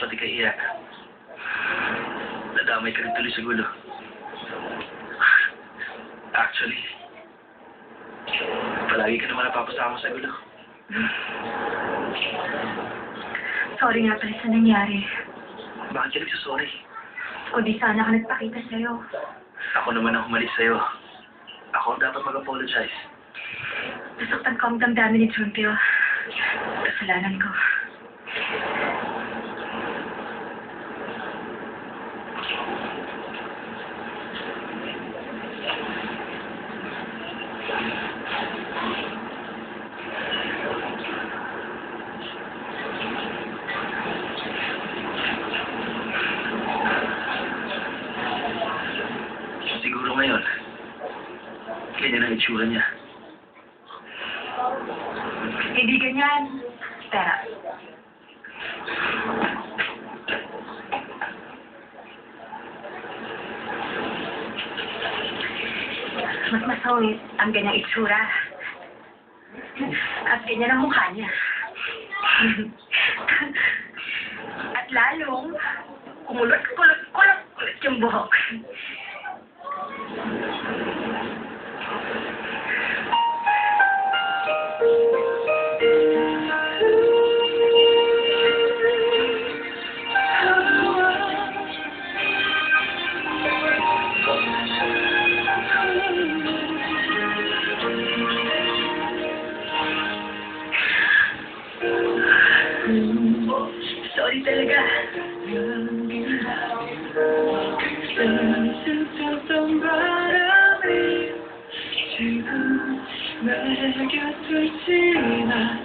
pati kay Iya. Nadamay ka rin tuloy sa gulo. Actually, palagi ka naman napapasama sa gulo. Sorry nga pala sa nangyari. Bakit ka nagsasorry? O di sana ka nagpakita sa'yo. Ako naman ang humalis sa'yo. Ako ang dapat mag-apologize. Nasaktan ko ang damdamin ni Chumpio. Kasalanan ko. Siguro ngayon, ganyan ang itsura niya. Hindi ganyan. Tara. Mas masawit ang ganyang itsura. At ganyan ang mukha niya. At lalong, kumulot yung buhok. Sorry talaga. 지금 내 곁을 지나